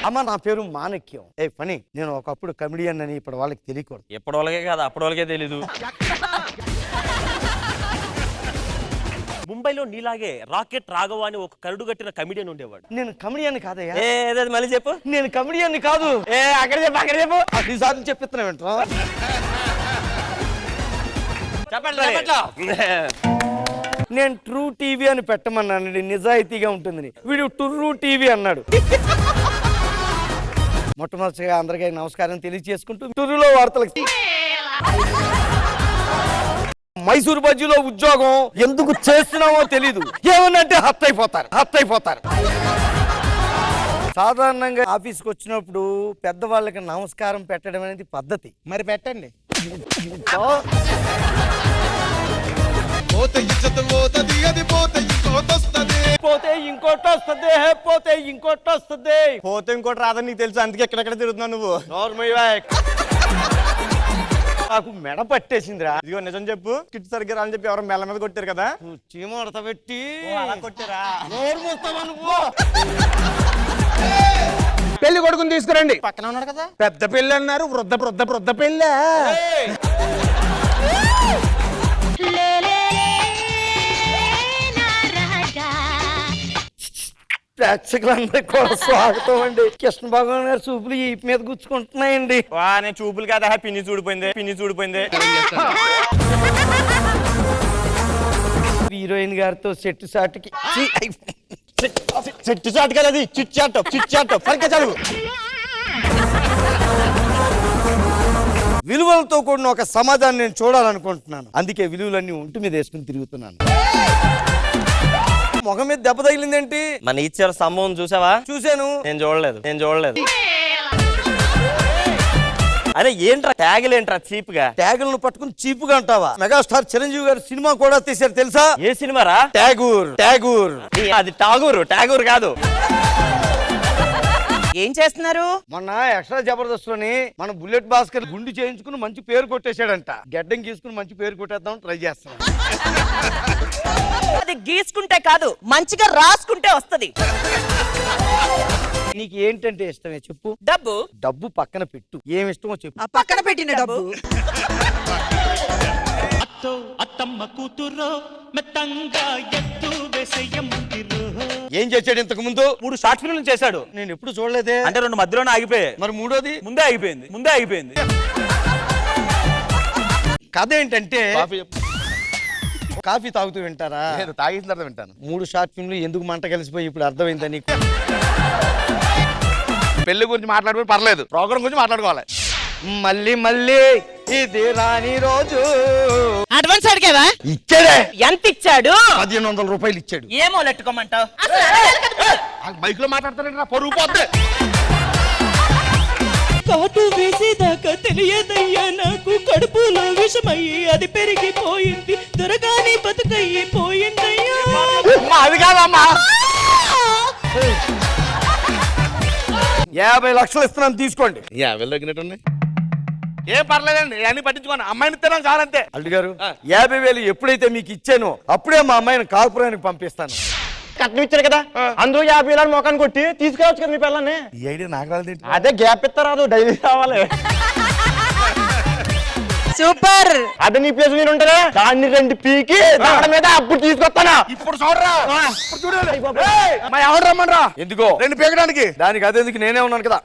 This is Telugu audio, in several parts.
అమ్మ నా పేరు మాణిక్యం. ఏ పని నేను ఒకప్పుడు కమెడియన్ అని ఇప్పుడు వాళ్ళకి తెలియకూడదు. ఎప్పటి వాళ్ళకే కాదు అప్పటి వాళ్ళకే తెలీదు. ముంబైలో నీలాగే రాకెట్ రాఘవ అని ఒక కరుడు కట్టిన కమిడియన్ ఉండేవాడు. నేను కమెడియన్ కాదయ్యా. ఏది మళ్ళీ చెప్పు. నేను కమెడియన్ కాదు. అక్కడ చెప్పు. అది సార్లు చెప్తున్నా వింటా. నేను ట్రూ టీవీ అని పెట్టమన్నానండి, నిజాయితీగా ఉంటుందని. వీడు టుర్రూ టీవీ అన్నాడు. మొట్టమొదటిగా అందరికీ నమస్కారం తెలియజేసుకుంటూ టుర్రులో వార్తలకి. మైసూరు బజ్జీలో ఉద్యోగం ఎందుకు చేస్తున్నామో తెలీదు. ఏమన్నంటే హత్తైపోతారు. సాధారణంగా ఆఫీస్కి వచ్చినప్పుడు పెద్దవాళ్ళకి నమస్కారం పెట్టడం అనేది పద్ధతి. మరి పెట్టండి. పోతే ఇంకోటి రాదని నీకు తెలుసు, అందుకే ఎక్కడెక్కడ తిరుగుతున్నావు నువ్వు. నాకు మెడ పట్టేసిందిరా. ఇదిగో నిజం చెప్పు, కిట్ సరిగ్గా రాని చెప్పి ఎవరు మెల్ల మీద కొట్టారు కదా. చీమడత పెట్టి కొట్టారా? పెళ్లి కొడుకుని తీసుకురండి. పక్కన ఉన్నాడు కదా. పెద్ద పెళ్లి అన్నారు, వృద్ధ పెళ్ళి. ప్రేక్షకులందరికీ కూడా స్వాగతం అండి. కృష్ణ భగవాన్ గారు చూపులు ఈ మీద గుచ్చుకుంటున్నాయండి. నేను చూపులు కదా, పిన్ని చూడిపోయింది. హీరోయిన్ గారితో సెట్టు సాటుకి చెట్టు చాటు కదా, అది చిట్చాటం సరిగ్గా చదువు. విలువలతో కూడిన ఒక సమాజాన్ని నేను చూడాలనుకుంటున్నాను. అందుకే విలువలన్నీ ఒంటి మీద వేసుకుని తిరుగుతున్నాను. మొహం మీద దెబ్బ తగిలిందేంటి? మన ఇచ్చారు సంభవం చూసావా? చూశాను. నేను చూడలేదు. అరే ఏంట్రా ట్యాగులేంట్రా చీప్ గా? ట్యాగులను పట్టుకుని చీప్ గా అంటావా? మెగాస్టార్ చిరంజీవి గారు సినిమా కూడా తీశారు తెలుసా? ఏ సినిమారా? ట్యాగూర్. అది టాగూర్ కాదు. ఏం చేస్తున్నారు? మొన్న ఎక్స్ట్రా జబర్దస్త్ లోని మన బుల్లెట్ భాస్కర్ గుండు చేయించుకుని మంచి పేరు కొట్టేశాడంట. గడ్డం గీసుకుని మంచి పేరు కొట్టేద్దాం ట్రై చేస్తాను. అది గీసుకుంటే కాదు, మంచిగా రాసుకుంటే వస్తది. నీకు ఏంటంటే ఇష్టమే చెప్పు. డబ్బు పక్కన పెట్టు, ఏమి ఇష్టమో చెప్పు. ఆ పక్కన పెట్టిన డబ్బు. అత్తమ్మ కూతురో మెత్తంగా ఎత్తు వేసేయమంటిరో. ఏం చేశాడు ఇంతకు ముందు? 3 షార్ట్ ఫిల్మ్లు చేశాడు. నేను ఎప్పుడు చూడలేదే. అంటే 2 మధ్యలోనే ఆగిపోయాయి. మరి మూడోది ముందే ఆగిపోయింది. కథ ఏంటంటే కాఫీ తాగుతూ వింటారా? తాగిన తర్వాత వింటాను. 3 షార్ట్ ఫిల్మ్లు ఎందుకు మంట కలిసిపోయి ఇప్పుడు అర్థమైందా నీకు? పెళ్లి గురించి మాట్లాడుకుని పర్లేదు, ప్రోగ్రామ్ గురించి మాట్లాడుకోవాలి. మళ్ళీ ఇది రాని రోజు. అడ్వాన్స్ అడిగావా? ఇచ్చాడే. ఎంత ఇచ్చాడు? 1500 రూపాయలు ఇచ్చాడు. ఏమో లెట్టుకోమంటావు? బైక్ లో మాట్లాడతారంటే పొరుగు పోద్ది. కాటు వేసేదాకా తెలియదయ్యా నాకు, కడుపులో విషమయ్యి అది పెరిగిపోయింది, దొరగాని బతుకయ్యిపోయిందయ్యా. అది కాదమ్మా. 50 లక్షలు ఇస్తున్నాను తీసుకోండి. 50 తగ్గినట్టున్నాయి. ఏం పర్లేదండి, అన్ని పట్టించుకోండి. అమ్మాయిని ఇస్తున్నాను చాలంతే. అల్లు గారు 50,000 ఎప్పుడైతే మీకు ఇచ్చానో అప్పుడే మా అమ్మాయిని కాపురానికి పంపిస్తాను. కట్నం ఇచ్చారు కదా, అందులో 50,000 మొఖాన్ని కొట్టి తీసుకురావచ్చు కదా మీ పిల్లల్ని. ఈ ఐడియా నాకు రాలేదు. అదే గ్యాప్ ఇస్తారాదు, డైలీ రావాలి. సూపర్. అదే నీ ప్లేస్ మీరు ఉంటారా, దాన్ని 2 పీకి దాని మీద అప్పుడు తీసుకొస్తానా. ఇప్పుడు చూడరా, మా ఎవరు రమ్మనరా? ఎందుకో 2 పీకడానికి. దానికి అదేందుకు నేనే ఉన్నాను కదా.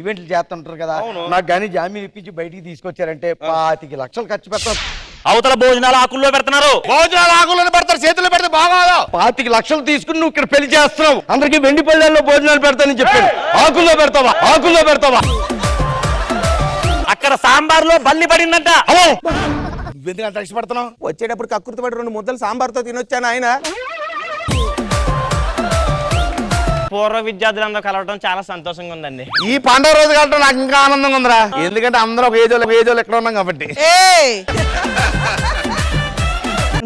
ఈవెంట్లు చేస్తుంటారు కదా, నాకు కానీ జామీన్ ఇప్పించి బయటికి తీసుకొచ్చారంటే 25 లక్షలు ఖర్చు పెడతాం. అవతల భోజనాలు ఆకుల్లో పెడుతున్నారు. భోజనాలు ఆకుల్లో పెడతారు, చేతుల్లో పెడితే బాగా. 25 లక్షలు తీసుకుని నువ్వు ఇక్కడ పెళ్లి చేస్తున్నావు. అందరికి వెండి పళ్ళల్లో భోజనాలు పెడతానని చెప్పాను. ఆకుల్లో పెడతావా? అక్కడ సాంబార్లో బల్లి పడిందంట. నువ్వెందుకు ఇష్టపడుతున్నావు? వచ్చేటప్పుడు కక్కుర్తి పడి 2 ముద్దలు సాంబార్తో తినొచ్చాను ఆయన. పూర్వ విద్యార్థులందరూ కలవడం చాలా సంతోషంగా ఉందండి. ఈ పండుగ రోజు కలవడం నాకు ఇంకా ఆనందంగా ఉందిరా, ఎందుకంటే అందరూ ఒక ఏజోలు ఎక్కడ ఉన్నాం కాబట్టి.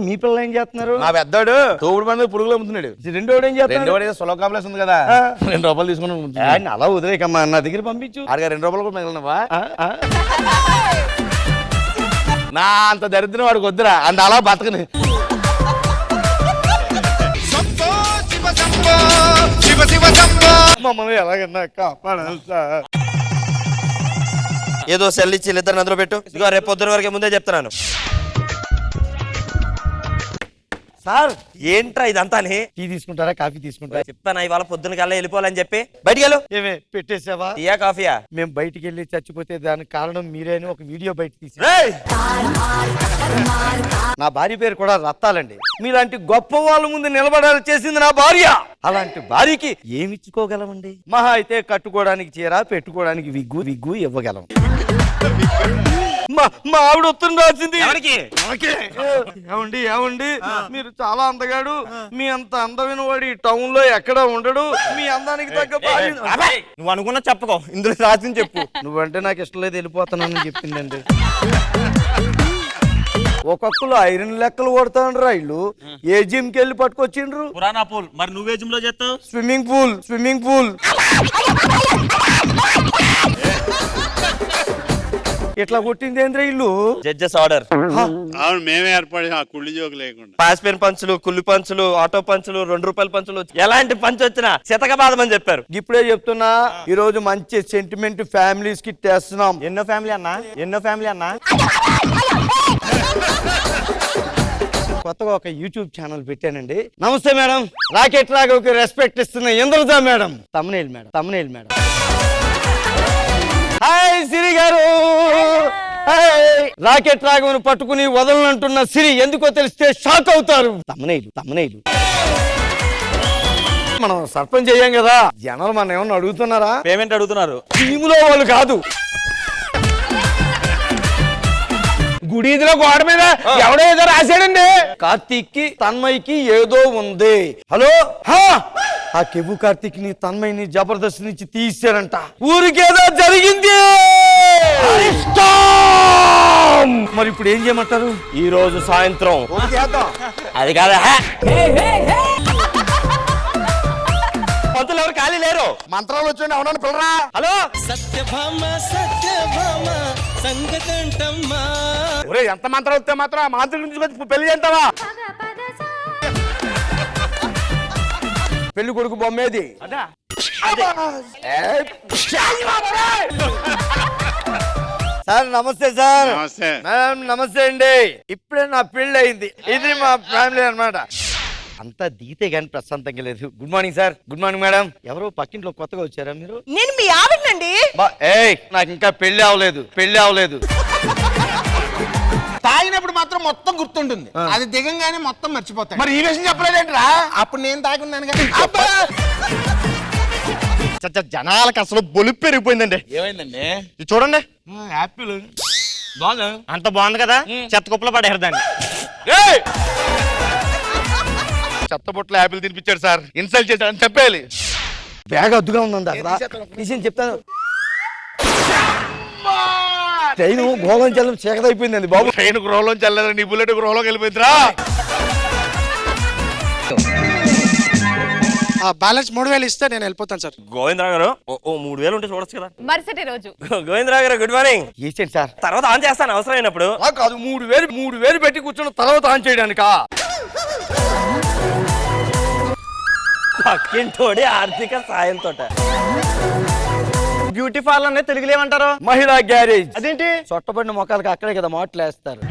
మీ పిల్లలు ఏం చేస్తున్నారు? మా పెద్దోడు తోపుడు మంది పురుగులు అమ్ముతున్నాడు. రెండోడు ఏం చేస్తున్నాడు? రెండోడు ఏదో సులభ కాంప్లెక్స్ ఉంది కదా, 2 రూపాయలు తీసుకుని ఆయన అలా వదిలేకమ్మా, నా దగ్గర పంపించు. అడిగా 2 రూపాయలు కూడా మిగిలినవా? నా అంత దరిద్రం వాడికి వద్దురా, అంత అలా బతకని. మమ్మల్ని ఎలాగన్నా కాపాడాలి సార్. ఏదో సెల్ ఇచ్చి ఇద్దరు అందులో పెట్టు. ఇదిగో రేపు పొద్దున వరకే ముందే చెప్తున్నాను. సార్ ఏంట్రా ఇదంతా టీ తీసుకుంటారా కాఫీ తీసుకుంటారా? చెప్తాను ఇవాళ పొద్దున కల్లా వెళ్ళిపోవాలని చెప్పి. బయటికి వెళ్ళు. ఏమే పెట్టేసావా? టీయా కాఫీయా? మేము బయటికి వెళ్ళి చచ్చిపోతే దానికి కారణం మీరే అని ఒక వీడియో బయట తీసి రేయ్! నా భార్య పేరు కూడా రత్తాలండి. మీలాంటి గొప్ప వాళ్ళ ముందు నిలబడాలి చేసింది నా భార్య. అలాంటి భార్యకి ఏమిచ్చుకోగలమండి? మహా అయితే కట్టుకోవడానికి చీర, పెట్టుకోవడానికి విగ్గు ఇవ్వగలం. మా ఆవిడ ఉత్తరం రాసింది. ఎవరికి? నాకే. ఏమండి మీరు చాలా అందగాడు. మీ అంత అందమైన వాడు ఈ టౌన్ లో ఎక్కడ ఉండడు. మీ అందానికి తగ్గ భార్య. నువ్వు అనుకున్నా చెప్పుకో, ఇందులో రాసింది చెప్పు. నువ్వంటే నాకు ఇష్టం లేదు, వెళ్ళిపోతానని చెప్పిందండి. ఒక్కొక్కరు ఐరన్ లెక్కలు కొడతాండ్రు. రైళ్ళు ఏ జిమ్ కి వెళ్ళి పట్టుకొచ్చిండ్రు? పురాణా పూల్. మరి నువ్వే జిమ్ లో చేస్తావు? Swimming pool. ఇట్లా కొట్టింది ఏంద్ర ఇల్లు? Judges order. అవును, మేమే ఏర్పడి ఆ కుళ్ళి జోకు లేకుండా. పాస్పెన్ పంచులు, కుళ్ళు పంచులు, ఆటో పంచులు, ₹2 పంచులు, ఎలాంటి పంచు వచ్చినా శతక బాధమని చెప్పారు. ఇప్పుడే చెప్తున్నా, ఈ రోజు మంచి సెంటిమెంట్ ఫ్యామిలీస్ కి తెస్తున్నాం. ఎన్నో ఫ్యామిలీ అన్నా? కొత్తగా ఒక యూట్యూబ్ ఛానల్ పెట్టానండి. నమస్తే మేడం. రాకెట్ రాఘవ్కి రెస్పెక్ట్ ఇస్తున్న ఇంద్రజా మేడం. తమ్మునేల్ మేడం. హాయ్ సిరి గారు. రాకెట్ రాఘవను పట్టుకుని వదలనంటున్న సిరి ఎందుకో తెలిస్తే షాక్ అవుతారు. తమ్మునేలు మనం సర్పంచ్ అయ్యాం కదా, జనాలు మనం ఏమన్నా అడుగుతున్నారా? పేమెంట్ అడుగుతున్నారు. టీములో వాళ్ళు కాదు. గుడిలో గోడ మీద ఎవడో ఏదో రాశాడండి. కార్తీక్ కి తన్మయ్యకి ఏదో ఉంది. హలో, ఆ కెవ్వు కార్తీక్ ని తన్మయ్యని జబర్దస్త్ నుంచి తీసారంట. ఊరికేదో జరిగింది. మరి ఇప్పుడు ఏం చేయమంటారు? ఈ రోజు సాయంత్రం అది కాదా, పంతులు ఎవరు ఖాళీ లేరు. మంత్రాలు వచ్చి అవునని పిల్లరా. హలో, సత్యభామ సంగతంటమ్మా. ఒరే, ఎంత మంత్రాలు వస్తే మాత్రం ఆ మాంత్రికుని తీసుకొచ్చి పెళ్లి చేస్తావా? పెళ్లి కొడుకు బొమ్మేది. సార్ నమస్తే సార్. నమస్తే. మేడం నమస్తే అండి. ఇప్పుడే నా పెళ్లి అయింది. ఇది మా ఫ్యామిలీ అన్నమాట. అంతా దిగితే గానీ ప్రశాంతంగా లేదు. Good morning sir. Good morning madam. ఎవరో పక్కింట్లో కొత్తగా వచ్చారా మీరు? నేను మీ ఆవిడనండి. నాకు ఇంకా పెళ్లి అవ్వలేదు. తాగినప్పుడు మాత్రం మొత్తం గుర్తుంటుంది, అది దిగంగానే మొత్తం మర్చిపోతాయి. మరి ఈ విషయం చెప్పలేదేంట్రా? అప్పుడు నేను తాగున్నాను కదా. జనాలకు అసలు బొలుపు పెరిగిపోయిందండి. ఏమైందండి? ఇది చూడండి, యాపిల్ బాగుంది. అంత బాగుంది కదా, చెత్త కుప్పలో పడేరు దాన్ని. చెత్తబొట్లో యాపిల్ తినిపించాడు సార్. ఇన్సల్ట్ చేశాడని చెప్పేయాలి. బ్యాగ్ అద్దుగా ఉందండి అక్కడ. తీసి చెప్తాను. ట్రైన్ గోళం చల్లం చీకదైపోయిందండి బాబు. ట్రైన్ గృహలోంచి వెళ్ళలేదు, నీ బుల్లెట్ గృహలోకి వెళ్ళిపోయిందిరా. బ్యాలెన్స్ 3000 ఇస్తే నేను వెళ్ళిపోతాను సార్. గోవిందరావు గారు, ఓ 3000 ఉంటే చూడొచ్చు కదా. మరుసటి రోజు గోవిందరావు గారు గుడ్ మార్నింగ్. ఏంటండి సార్? తర్వాత ఆన్ చేస్తాను అవసరమైనప్పుడు. కాదు, 3000 పెట్టి కూర్చున్న తర్వాత ఆన్ చేయడానికా? పక్కింటోడి ఆర్థిక సాయంతో. బ్యూటీ పార్లర్ అనేది తెలుగులో ఏమంటారు? మహిళా గ్యారేజ్. అదేంటి? చొట్టబడిన మొక్కలకి అక్కడే కదా మోట్లు వేస్తారు.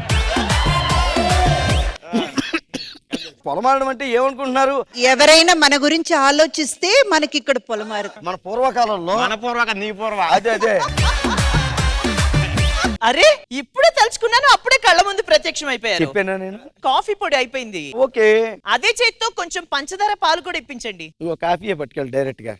పొలమారడం అంటే ఏమనుకుంటున్నారు? ఎవరైనా మన గురించి ఆలోచిస్తే మనకి ఇక్కడ పొలమారు. మన పూర్వకాలంలో నీ పూర్వ అదే అరే ఇప్పుడే తలుచుకున్నాను, అప్పుడే కళ్ళ ముందు ప్రత్యక్షం అయిపోయారు. చెప్పానా నేను? కాఫీ పొడి అయిపోయింది. ఓకే, అదే చేత్తో కొంచెం పంచదార పాలు కూడా ఇప్పించండి. నువ్వు కాఫీ పట్టుకెళ్ళి డైరెక్ట్ గా.